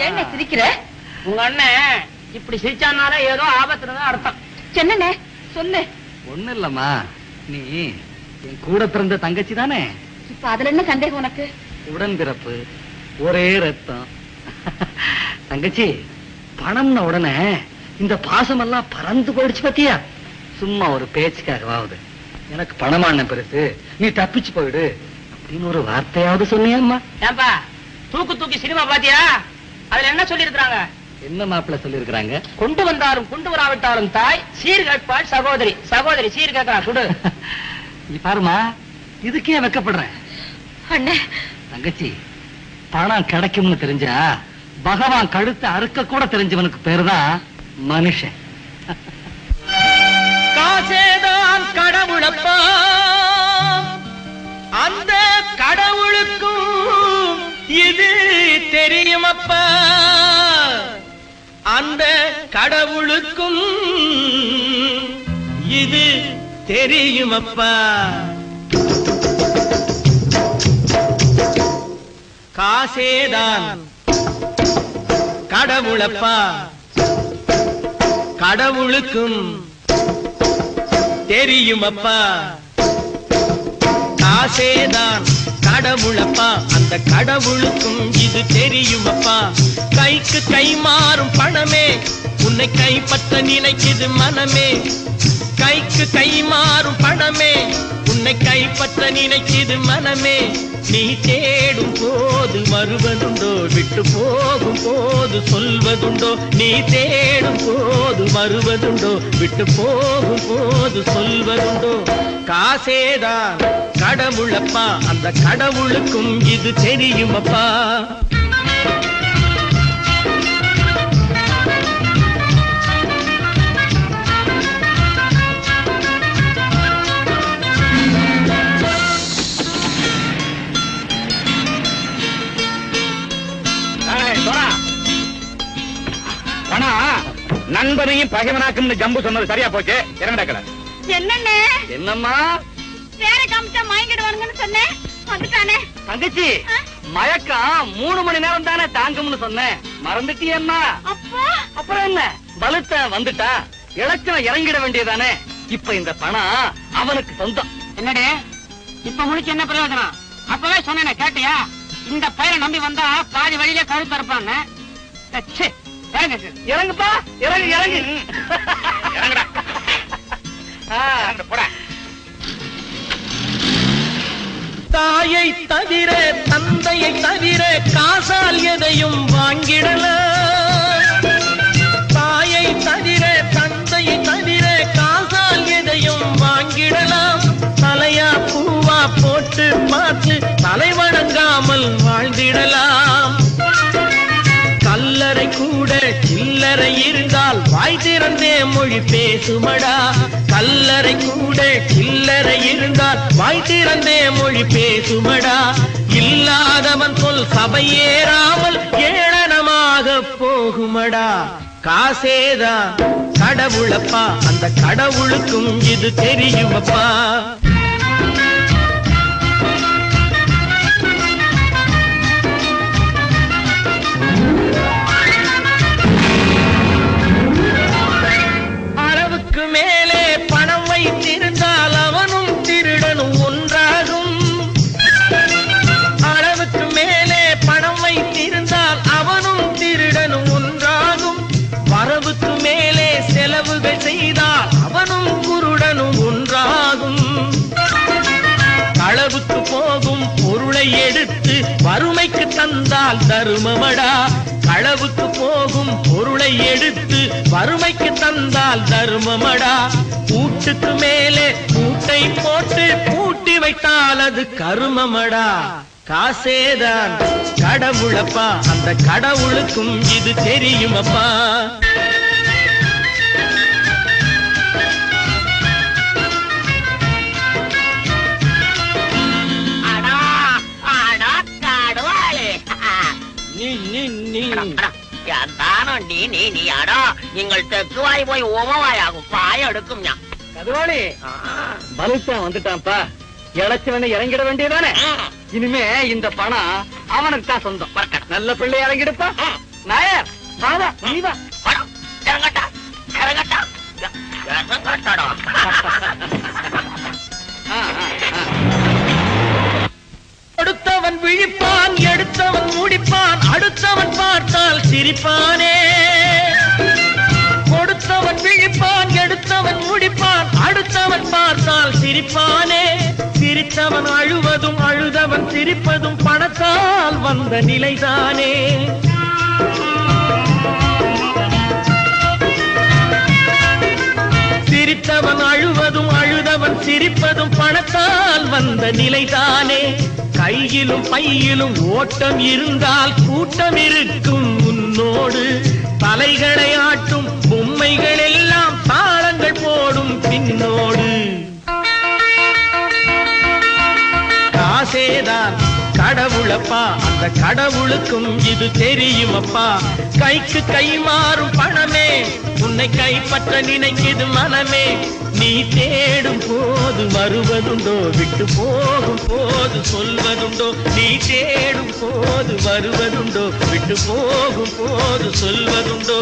என்ன சிரிக்கிற? உங்க அண்ணன் இப்படி சிரிச்சானால ஏதோ ஆபத்துன்னு அர்த்தம். என்னண்ணே சொல்லு. ஒண்ணு இல்லம்மா, நீ என் கூட பிறந்த தங்கச்சி தானே? இப்ப அதுல என்ன சந்தேகம் உனக்கு? உடன் பிறப்பு, ஒரே ரத்தம். தங்கச்சி, பணம்ன உடனே இந்த பாசம் எல்லாம் பறந்து போயிடுச்சு பத்தியா? சும்மா ஒரு பேச்சுக்காகவாவது எனக்கு பணமான பெருசு, நீ தப்பிச்சு போயிடு அப்படின்னு ஒரு வார்த்தையாவது சொன்னியாம்மா? ஏன்பா தூக்கு தூக்கி சினிமா பாத்தியா? அதுல என்ன சொல்லி இருக்கிறாங்க? என்ன மாப்பிள்ள சொல்லி இருக்கிறாங்க? கொண்டு வந்தாலும் கொண்டு வராவிட்டாலும் தாய் சீர் கேட்பாள் சகோதரி, சகோதரி சீர் கேட்கலாம் சுடு. நீ பாருமா, இதுக்கே வெக்கப்படுறேன். அண்ணே தங்கச்சி, பணம் கிடைக்கும்னு தெரிஞ்சா பகவான் கழுத்தை அறுக்க கூட தெரிஞ்சவனுக்கு பேருதான் மனுஷன். காசேதான் கடவுளப்பா, அந்த கடவுளுக்கும் இது தெரியுமப்பா, அந்த கடவுளுக்கும் இது தெரியுமப்பா. காசேதான் கடவுளப்பா, கடவுளுக்கும் தெரியுமப்பா. காசேதான் கடவுளப்பா, அந்த கடவுளுக்கும் இது தெரியுமப்பா. கைக்கு கை மாறும் பணமே உன்னை கைப்பற்ற நினைக்குது மனமே. கைக்கு கை மாறும் பணமே உன்னை கைப்பற்ற நினைக்குது மனமே. நீ தேடும் போது வருவதுண்டோ, விட்டு போகும் போது சொல்வதுண்டோ. நீ தேடும் போது வருவதுண்டோ, விட்டு போகும் போது சொல்வதுண்டோ. காசேதான் கடவுளப்பா, அந்த கடவுளுக்கும் இது தெரியுமப்பா. நண்பனையும் பகைவனாக்கும் ஜம்பு சொன்னது சரியா போச்சு. இறங்கடக்கல. என்னண்ணே? என்னம்மா? வேற காமிச்சா மயங்கிடுவானுங்கன்னு சொன்னேன், வந்துட்டானே. தங்கச்சி, மயக்கம் 3 மணி நேரம் தானே தாங்கும்னு சொன்னேன், மறந்துட்டியம்மா? அப்பா அப்புறம் என்ன, பலுத்த வந்துட்டா இலச்சனை இறங்கிட வேண்டியதானே. இப்ப இந்த பணம் அவனுக்கு சொந்தம். என்னடே இப்ப முடிச்சு என்ன பிரயோஜனம்? அப்பவே சொன்னேனே, கேட்டியா? இந்த பயிரை நம்பி வந்தா பாதி வழியிலே கழுத்து இருப்பாங்க. இறங்குப்பா, இறங்கு இறங்கு. இறங்குடா. போடா. தாயை தவிர தந்தையை தவிர காசால் எதையும் வாங்கிடலாம். தாயை தவிர தந்தையை தவிர காசால் எதையும் வாங்கிடலாம். தலையா பூவா போட்டு பார்த்து தலை வணங்காமல் வாழ்ந்திடலாம். கல்லறை கூட சில்லறை இருந்தால் வாய் திறந்தே மொழி பேசுமடா. கல்லறை கூட சில்லறை இருந்தால் வாய் திறந்தே மொழி பேசுமடா. இல்லாதவன் சொல் சபையேறாமல் ஏளனமாக போகுமடா. காசேதான் கடவுளப்பா, அந்த கடவுளுக்கும் இது தெரியுமப்பா. அளவுக்கு மேலே பணம் வைத்திருந்தால் அவனும் திருடனும் ஒன்றாகும். அளவுக்கு மேலே பணம் வைத்திருந்தால் அவனும் திருடனும் ஒன்றாகும். வரவுக்கு மேலே செலவுகள் செய்தால் அவனும் குருடனும் ஒன்றாகும். களவுக்கு போகும் பொருளை எடுத்து வறுமைக்கு தந்தால் தருமமடா. களவுக்கு போகும் பொருளை எடுத்து வறுமைக்கு தந்தால் தர்மமடா. கூட்டுக்கு மேலே கூட்டை போட்டு பூட்டி வைத்தால் அது கருமமடா. காசேதான் கடவுளப்பா, அந்த கடவுளுக்கும் இது தெரியுமப்பா. நீங்கள் தெக்குவாய் போய் ஓமவாயாகும் பாய எடுக்கும். கதுவாளி, பலுத்தான் வந்துட்டான்ப்பா. இழைச்சவனை இறங்கிட வேண்டியதானே. இனிமே இந்த பணம் அவனுக்கு தான் சொந்தம். நல்ல பிள்ளை இறங்கிடுப்பா. நாயர் வாவா நீ வா. இறங்கட்டா இறங்கட்டா இறங்கட்டாடா. கொடுத்தவன் விழிப்பான், எடுத்தவன் முடிப்பான், அடுத்தவன் பார்த்தால் சிரிப்பானே. கொடுத்தவன் விழிப்பான், எடுத்தவன் முடிப்பான், அடுத்தவன் பார்த்தால் சிரிப்பானே. சிரித்தவன் அழுவதும் அழுதவன் சிரிப்பதும் பணத்தால் வந்த நிலைதானே. சிரித்தவன் அழுவதும் அழுதவன் சிரிப்பதும் பணத்தால் வந்த நிலைதானே. கையிலும் பையிலும் ஓட்டம் இருந்தால் கூட்டம் இருக்கும் உன்னோடு. தலைகளை ஆட்டும் பொம்மைகள் எல்லாம் தாளங்கள் போடும் பின்னோடு. காசேதான் கடவுளப்பா, அந்த கடவுளுக்கும் இது தெரியுமப்பா. கைக்கு கை மாறும் பணமே உன்னை கைப்பற்ற நினைக்குது மனமே. நீ தேடும் போது வருவதுண்டோ, விட்டு போகும் போது சொல்வதுண்டோ. நீ தேடும் போது வருவதுண்டோ, விட்டு போகும் போது சொல்வதுண்டோ.